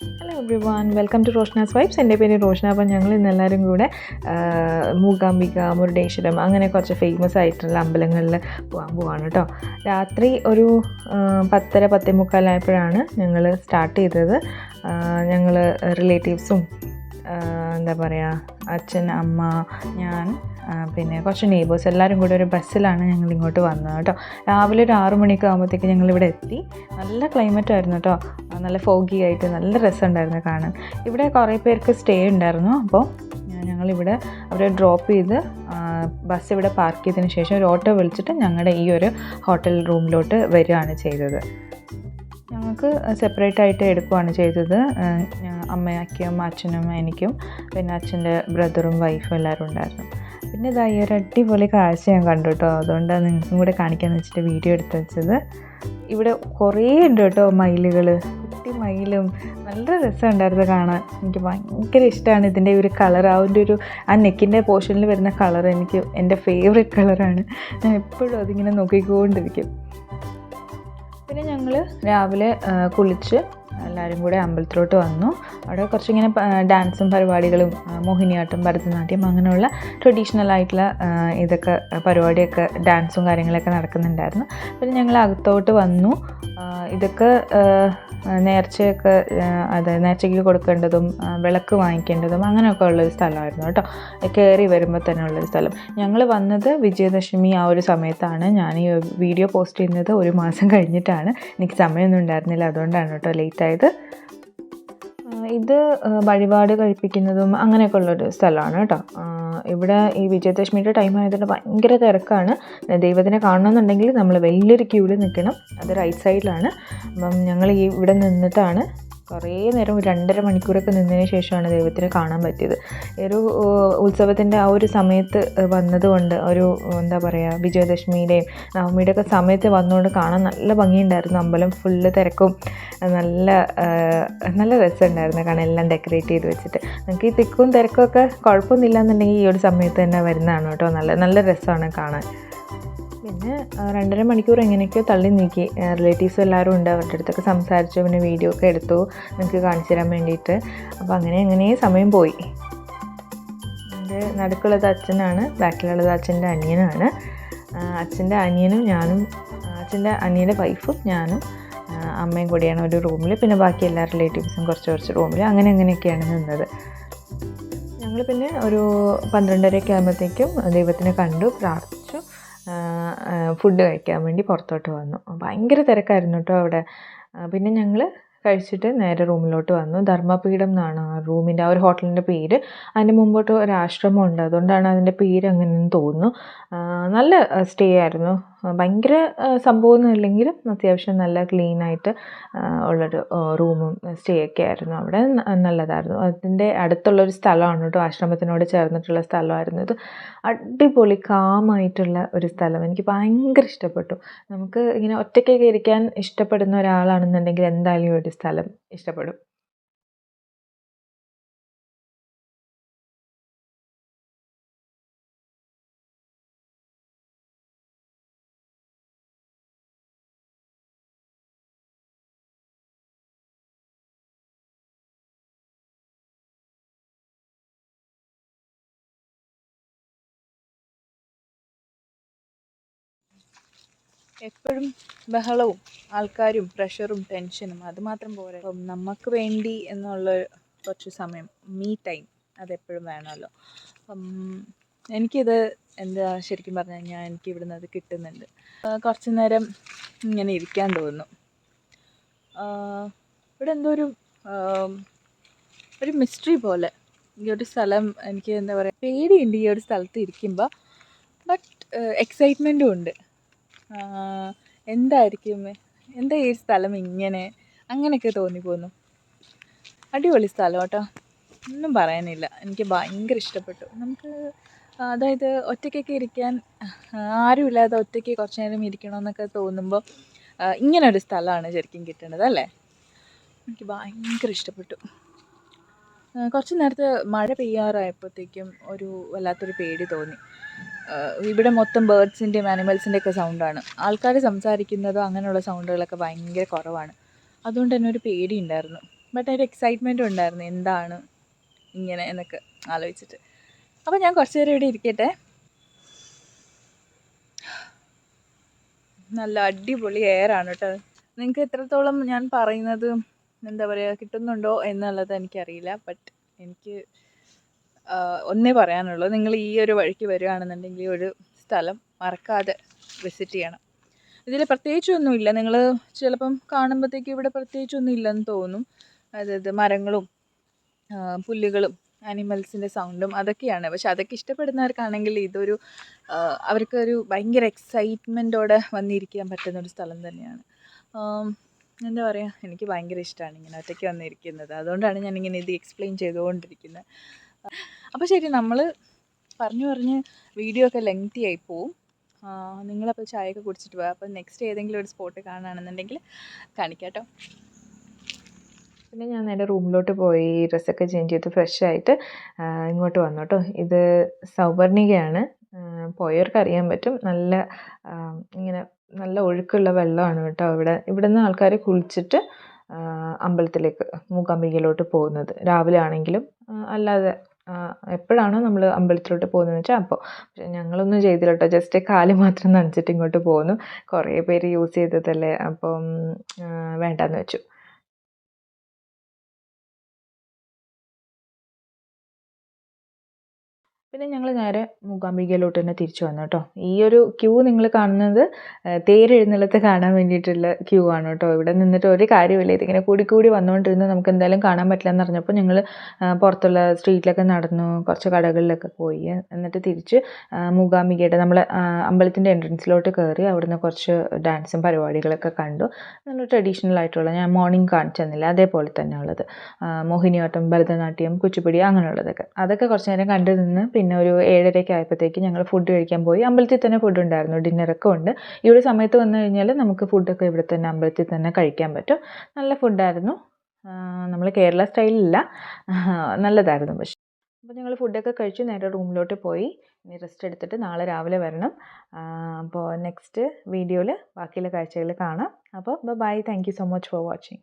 Hello everyone, welcome to Roshna's vibes. എൻ്റെ പേര് റോഷ്ന. അപ്പം ഞങ്ങൾ ഇന്നെല്ലാവരും കൂടെ മൂകാംബിക, മുരുടേശ്വരം അങ്ങനെ കുറച്ച് ഫേമസ് ആയിട്ടുള്ള അമ്പലങ്ങളിൽ പോകാൻ പോവാണ് കേട്ടോ. രാത്രി ഒരു 10:30 10:45 ഞങ്ങൾ സ്റ്റാർട്ട് ചെയ്തത്. ഞങ്ങൾ റിലേറ്റീവ്സും എന്താ പറയുക, അച്ഛൻ, അമ്മ, ഞാൻ, പിന്നെ കുറച്ച് നെയ്ബേഴ്സ് എല്ലാവരും കൂടെ ഒരു ബസ്സിലാണ് ഞങ്ങൾ ഇങ്ങോട്ട് വന്നത് കേട്ടോ. രാവിലെ ഒരു 6 മണിയൊക്കെ ആകുമ്പോഴത്തേക്ക് ഞങ്ങളിവിടെ എത്തി. നല്ല ക്ലൈമറ്റ് ആയിരുന്നു കേട്ടോ, നല്ല ഫോഗി ആയിട്ട് നല്ല രസമുണ്ടായിരുന്നു കാണാൻ. ഇവിടെ കുറേ പേർക്ക് സ്റ്റേ ഉണ്ടായിരുന്നു. അപ്പോൾ ഞങ്ങളിവിടെ അവരെ ഡ്രോപ്പ് ചെയ്ത് ബസ് ഇവിടെ പാർക്ക് ചെയ്തതിന് ശേഷം ഒരു ഓട്ടോ വിളിച്ചിട്ട് ഞങ്ങളുടെ ഈ ഒരു ഹോട്ടൽ റൂമിലോട്ട് വരികയാണ് ചെയ്തത്. ഞങ്ങൾക്ക് സെപ്പറേറ്റ് ആയിട്ട് എടുക്കുകയാണ് ചെയ്തത്. അമ്മയ്ക്കും അച്ഛനും എനിക്കും പിന്നെ അച്ഛൻ്റെ ബ്രദറും വൈഫും എല്ലാവരും ഉണ്ടായിരുന്നു. പിന്നെ ഇതാ ഈ ഒരു അടിപൊളി കാഴ്ച ഞാൻ കണ്ടു കേട്ടോ. അതുകൊണ്ടാണ് നിങ്ങൾക്കും കൂടെ കാണിക്കാമെന്ന് വെച്ചിട്ട് വീഡിയോ എടുത്ത് വെച്ചത്. ഇവിടെ കുറേ ഉണ്ട് കേട്ടോ മയിലുകൾ, കുട്ടി മയിലും. നല്ല രസമുണ്ടായിരുന്നു കാണാൻ. എനിക്ക് ഭയങ്കര ഇഷ്ടമാണ് ഇതിൻ്റെ ഒരു കളർ. ആ നെക്കിൻ്റെ പോർഷനിൽ വരുന്ന കളർ എനിക്ക് എൻ്റെ ഫേവറേറ്റ് കളറാണ്. ഞാൻ എപ്പോഴും അതിങ്ങനെ നോക്കിക്കൊണ്ടിരിക്കും. പിന്നെ ഞങ്ങൾ രാവിലെ കുളിച്ച് എല്ലാവരും കൂടെ അമ്പലത്തിലോട്ട് വന്നു. അവിടെ കുറച്ചിങ്ങനെ ഡാൻസും പരിപാടികളും, മോഹിനിയാട്ടം, ഭരതനാട്യം അങ്ങനെയുള്ള ട്രഡീഷണൽ ആയിട്ടുള്ള ഇതൊക്കെ പരിപാടിയൊക്കെ, ഡാൻസും കാര്യങ്ങളൊക്കെ നടക്കുന്നുണ്ടായിരുന്നു. പിന്നെ ഞങ്ങൾ അകത്തോട്ട് വന്നു. ഇതൊക്കെ നേർച്ചയൊക്കെ, നേർച്ചയ്ക്ക് കൊടുക്കേണ്ടതും വിളക്ക് വാങ്ങിക്കേണ്ടതും അങ്ങനെയൊക്കെ ഉള്ളൊരു സ്ഥലമായിരുന്നു കേട്ടോ. കയറി വരുമ്പോൾ തന്നെ ഉള്ളൊരു സ്ഥലം. ഞങ്ങൾ വന്നത് വിജയദശമി ആ ഒരു സമയത്താണ്. ഞാൻ ഈ വീഡിയോ പോസ്റ്റ് ചെയ്യുന്നത് 1 മാസം കഴിഞ്ഞിട്ടാണ്. എനിക്ക് സമയമൊന്നും ഉണ്ടായിരുന്നില്ല, അതുകൊണ്ടാണ് കേട്ടോ ലേറ്റായത്. ഇത് വഴിപാട് കഴിപ്പിക്കുന്നതും അങ്ങനെയൊക്കെ ഉള്ളൊരു സ്ഥലമാണ് കേട്ടോ. ഇവിടെ ഈ വിജയദശമിയുടെ ടൈം ആയതുകൊണ്ട് ഭയങ്കര തിരക്കാണ്. ദൈവത്തിനെ കാണണമെന്നുണ്ടെങ്കിൽ നമ്മൾ വലിയൊരു ക്യൂവിൽ നിൽക്കണം. അത് റൈറ്റ് സൈഡിലാണ്. അപ്പം ഞങ്ങൾ ഇവിടെ നിന്നിട്ടാണ് കുറേ നേരം, 2.5 മണിക്കൂറൊക്കെ നിന്നതിന് ശേഷമാണ് ദൈവത്തിനെ കാണാൻ പറ്റിയത്. ഒരു ഉത്സവത്തിൻ്റെ ആ ഒരു സമയത്ത് വന്നതുകൊണ്ട്, ഒരു എന്താ പറയുക, വിജയദശമിയുടെയും നവമിയുടെ ഒക്കെ സമയത്ത് വന്നുകൊണ്ട് കാണാൻ നല്ല ഭംഗിയുണ്ടായിരുന്നു. അമ്പലം ഫുള്ള് തിരക്കും, നല്ല രസമുണ്ടായിരുന്നു കാണാൻ, എല്ലാം ഡെക്കറേറ്റ് ചെയ്ത് വെച്ചിട്ട്. നമുക്ക് ഈ തിക്കും തിരക്കൊക്കെ കുഴപ്പമൊന്നുമില്ല എന്നുണ്ടെങ്കിൽ ഈ ഒരു സമയത്ത് തന്നെ വരുന്നതാണ് കേട്ടോ. നല്ല രസമാണ് കാണാൻ. പിന്നെ 2.5 മണിക്കൂർ എങ്ങനെയൊക്കെയോ തള്ളി നീക്കി. റിലേറ്റീവ്സ് എല്ലാവരും ഉണ്ട്, അവരുടെ അടുത്തൊക്കെ സംസാരിച്ചു, പിന്നെ വീഡിയോ ഒക്കെ എടുത്തു നിങ്ങൾക്ക് കാണിച്ചു തരാൻ വേണ്ടിയിട്ട്. അപ്പോൾ അങ്ങനെ സമയം പോയി. എൻ്റെ നടുക്കുള്ളത് അച്ഛനാണ്, ബാക്കിലുള്ളത് അച്ഛൻ്റെ അനിയനാണ്. അച്ഛൻ്റെ അനിയനും ഞാനും, അച്ഛൻ്റെ അനിയൻ്റെ വൈഫും ഞാനും അമ്മയും കൂടിയാണ് ഒരു റൂമിൽ. പിന്നെ ബാക്കി എല്ലാ റിലേറ്റീവ്സും കുറച്ച് റൂമിൽ. അങ്ങനെയൊക്കെയാണ് നിന്നത്. ഞങ്ങൾ പിന്നെ ഒരു 12:30 ആകുമ്പോഴത്തേക്കും ദൈവത്തിനെ കണ്ടു, പ്രാർത്ഥിച്ചു, ഫുഡ് കഴിക്കാൻ വേണ്ടി പുറത്തോട്ട് വന്നു. ഭയങ്കര തിരക്കായിരുന്നു കേട്ടോ അവിടെ. പിന്നെ ഞങ്ങൾ കഴിച്ചിട്ട് നേരെ റൂമിലോട്ട് വന്നു. ധർമ്മപീഠം എന്നാണ് ആ റൂമിൻ്റെ, ആ ഒരു ഹോട്ടലിൻ്റെ പേര്. അതിൻ്റെ മുമ്പോട്ട് ഒരു ആശ്രമം ഉണ്ട്, അതുകൊണ്ടാണ് അതിൻ്റെ പേര് അങ്ങനെയെന്ന് തോന്നുന്നു. നല്ല സ്റ്റേ ആയിരുന്നു. ഭയങ്കര സംഭവമൊന്നും ഇല്ലെങ്കിലും അത്യാവശ്യം നല്ല ക്ലീനായിട്ട് ഉള്ളൊരു റൂമും സ്റ്റേ ഒക്കെ ആയിരുന്നു അവിടെ. നല്ലതായിരുന്നു. അതിൻ്റെ അടുത്തുള്ളൊരു സ്ഥലമാണ് കേട്ടോ, ആശ്രമത്തിനോട് ചേർന്നിട്ടുള്ള സ്ഥലമായിരുന്നു ഇത്. അടിപൊളി കാമായിട്ടുള്ള ഒരു സ്ഥലം. എനിക്ക് ഭയങ്കര ഇഷ്ടപ്പെട്ടു. നമുക്ക് ഇങ്ങനെ ഒറ്റയ്ക്കൊക്കെ ഇരിക്കാൻ ഇഷ്ടപ്പെടുന്ന ഒരാളാണെന്നുണ്ടെങ്കിൽ എന്തായാലും ഈ ഒരു സ്ഥലം ഇഷ്ടപ്പെടും. എപ്പോഴും ബഹളവും ആൾക്കാരും പ്രഷറും ടെൻഷനും അതുമാത്രം പോരാ. അപ്പം നമുക്ക് വേണ്ടി എന്നുള്ള കുറച്ച് സമയം, മീ ടൈം, അതെപ്പോഴും വേണമല്ലോ. അപ്പം എനിക്കിത് ശരിക്കും പറഞ്ഞു കഴിഞ്ഞാൽ എനിക്ക് ഇവിടുന്ന് അത് കിട്ടുന്നുണ്ട്. കുറച്ച് നേരം ഇങ്ങനെ ഇരിക്കാൻ തോന്നുന്നു. ഇവിടെ എന്തോ ഒരു മിസ്റ്ററി പോലെ ഈ ഒരു സ്ഥലം. എനിക്ക് എന്താ പറയുക, പേടിയുണ്ട് ഈ ഒരു സ്ഥലത്ത് ഇരിക്കുമ്പോൾ, ബട്ട് എക്സൈറ്റ്മെൻറ്റും ഉണ്ട്. എന്തായിരിക്കും, എന്താ ഈ സ്ഥലം ഇങ്ങനെ, അങ്ങനെയൊക്കെ തോന്നിപ്പോന്നു. അടിപൊളി സ്ഥലം കേട്ടോ, ഒന്നും പറയാനില്ല. എനിക്ക് ഭയങ്കര ഇഷ്ടപ്പെട്ടു. നമുക്ക് അതായത് ഒറ്റയ്ക്കൊക്കെ ഇരിക്കാൻ, ആരുമില്ലാതെ ഒറ്റയ്ക്ക് കുറച്ച് നേരം ഇരിക്കണമെന്നൊക്കെ തോന്നുമ്പോൾ ഇങ്ങനൊരു സ്ഥലമാണ് ശരിക്കും കിട്ടേണ്ടത് അല്ലേ. എനിക്ക് ഭയങ്കര ഇഷ്ടപ്പെട്ടു. കുറച്ച് നേരത്തെ മഴ പെയ്യാറായപ്പോഴത്തേക്കും ഒരു വല്ലാത്തൊരു പേടി തോന്നി. ഇവിടെ മൊത്തം ബേർഡ്സിൻ്റെയും ആനിമൽസിൻ്റെയൊക്കെ സൗണ്ടാണ്. ആൾക്കാർ സംസാരിക്കുന്നതോ അങ്ങനെയുള്ള സൗണ്ടുകളൊക്കെ ഭയങ്കര കുറവാണ്. അതുകൊണ്ട് തന്നെ ഒരു പേടി ഉണ്ടായിരുന്നു. ബട്ട് ഒരു എക്സൈറ്റ്മെൻറ്റും ഉണ്ടായിരുന്നു എന്താണ് ഇങ്ങനെ എന്നൊക്കെ ആലോചിച്ചിട്ട്. അപ്പോൾ ഞാൻ കുറച്ച് നേരം ഇവിടെ ഇരിക്കട്ടെ. നല്ല അടിപൊളി എയറാണ് കേട്ടോ. നിങ്ങൾക്ക് എത്രത്തോളം ഞാൻ പറയുന്നത് എന്താ പറയുക കിട്ടുന്നുണ്ടോ എന്നുള്ളത് എനിക്കറിയില്ല. ബട്ട് എനിക്ക് ഒന്നേ പറയാനുള്ളൂ, നിങ്ങൾ ഈ ഒരു വഴിക്ക് വരികയാണെന്നുണ്ടെങ്കിൽ ഈ ഒരു സ്ഥലം മറക്കാതെ വിസിറ്റ് ചെയ്യണം. ഇതിൽ പ്രത്യേകിച്ചൊന്നുമില്ല, നിങ്ങൾ ചിലപ്പം കാണുമ്പോഴത്തേക്കും ഇവിടെ പ്രത്യേകിച്ചൊന്നും ഇല്ലെന്ന് തോന്നും. അതായത് മരങ്ങളും പുല്ലുകളും ആനിമൽസിൻ്റെ സൗണ്ടും അതൊക്കെയാണ്. പക്ഷെ അതൊക്കെ ഇഷ്ടപ്പെടുന്നവർക്കാണെങ്കിൽ ഇതൊരു അവർക്കൊരു ഭയങ്കര എക്സൈറ്റ്മെൻറ്റോടെ വന്നിരിക്കാൻ പറ്റുന്നൊരു സ്ഥലം തന്നെയാണ്. എന്താ പറയുക, എനിക്ക് ഭയങ്കര ഇഷ്ടമാണ് ഇങ്ങനെ ഒറ്റയ്ക്ക് വന്നിരിക്കുന്നത്. അതുകൊണ്ടാണ് ഞാനിങ്ങനെ ഇത് എക്സ്പ്ലെയിൻ ചെയ്തുകൊണ്ടിരിക്കുന്നത്. അപ്പോൾ ശരി, നമ്മൾ പറഞ്ഞ് വീഡിയോ ഒക്കെ ലെങ്തി ആയി പോവും. നിങ്ങളപ്പോൾ ചായയൊക്കെ കുടിച്ചിട്ട് പോകാം. അപ്പോൾ നെക്സ്റ്റ് ഏതെങ്കിലും ഒരു സ്പോട്ട് കാണുകയാണെന്നുണ്ടെങ്കിൽ കാണിക്കാം കേട്ടോ. പിന്നെ ഞാൻ നേരെ റൂമിലോട്ട് പോയി ഡ്രസ്സൊക്കെ ചേഞ്ച് ചെയ്ത് ഫ്രഷ് ആയിട്ട് ഇങ്ങോട്ട് വന്നു കേട്ടോ. ഇത് സൗവർണികയാണ്. പോയവർക്ക് അറിയാൻ പറ്റും. നല്ല ഇങ്ങനെ നല്ല ഒഴുക്കുള്ള വെള്ളമാണ് കേട്ടോ. ഇവിടെ നിന്ന് ആൾക്കാർ കുളിച്ചിട്ട് അമ്പലത്തിലേക്ക് മൂകാംബികയിലോട്ട് പോകുന്നത്. രാവിലെ ആണെങ്കിലും അല്ലാതെ എപ്പോഴാണോ നമ്മൾ അമ്പലത്തിലോട്ട് പോകുന്നതെന്ന് വെച്ചാൽ അപ്പോൾ. പക്ഷേ ഞങ്ങളൊന്നും ചെയ്തില്ല കേട്ടോ. ജസ്റ്റ് കാല് മാത്രം നനച്ചിട്ട് ഇങ്ങോട്ട് പോന്നു. കുറേ പേര് യൂസ് ചെയ്തതല്ലേ, അപ്പം വേണ്ടാന്ന് വെച്ചു. പിന്നെ ഞങ്ങൾ നേരെ മൂകാംബികയിലോട്ട് തന്നെ തിരിച്ചു വന്നു കേട്ടോ. ഈ ഒരു ക്യൂ നിങ്ങൾ കാണുന്നത് തേരെഴുന്നള്ളത്ത് കാണാൻ വേണ്ടിയിട്ടുള്ള ക്യൂ ആണ് കേട്ടോ. ഇവിടെ നിന്നിട്ട് ഒരു കാര്യമില്ല, ഇതിങ്ങനെ കൂടി വന്നുകൊണ്ടിരുന്ന് നമുക്ക് എന്തായാലും കാണാൻ പറ്റില്ല എന്ന് അറിഞ്ഞപ്പോൾ ഞങ്ങൾ പുറത്തുള്ള സ്ട്രീറ്റിലൊക്കെ നടന്നു, കുറച്ച് കടകളിലൊക്കെ പോയി, എന്നിട്ട് തിരിച്ച് മൂകാംബികയുടെ നമ്മൾ അമ്പലത്തിൻ്റെ എൻട്രൻസിലോട്ട് കയറി അവിടുന്ന് കുറച്ച് ഡാൻസും പരിപാടികളൊക്കെ കണ്ടു. നല്ല ട്രഡീഷണൽ ആയിട്ടുള്ള, ഞാൻ മോർണിംഗ് കാണിച്ചു തന്നില്ല അതേപോലെ തന്നെ ഉള്ളത്, മോഹിനിയാട്ടം, ഭരതനാട്യം, കുച്ചിപ്പുടി അങ്ങനെയുള്ളതൊക്കെ. അതൊക്കെ കുറച്ച് നേരം കണ്ടു നിന്ന് പിന്നെ ഒരു 7:30 ആയപ്പോഴത്തേക്ക് ഞങ്ങൾ ഫുഡ് കഴിക്കാൻ പോയി. അമ്പലത്തിൽ തന്നെ ഫുഡ് ഉണ്ടായിരുന്നു, ഡിന്നറൊക്കെ ഉണ്ട്. ഈ ഒരു സമയത്ത് വന്നു കഴിഞ്ഞാൽ നമുക്ക് ഫുഡൊക്കെ ഇവിടെ തന്നെ അമ്പലത്തിൽ തന്നെ കഴിക്കാൻ പറ്റും. നല്ല ഫുഡായിരുന്നു. നമ്മൾ കേരള സ്റ്റൈലില്ല, നല്ലതായിരുന്നു. പക്ഷേ അപ്പോൾ ഞങ്ങൾ ഫുഡൊക്കെ കഴിച്ച് നേരെ റൂമിലോട്ട് പോയി. ഇനി റെസ്റ്റ് എടുത്തിട്ട് നാളെ രാവിലെ വരണം. അപ്പോൾ നെക്സ്റ്റ് വീഡിയോയിൽ ബാക്കിയുള്ള കാഴ്ചകൾ കാണാം. അപ്പോൾ bye, thank you so much for watching.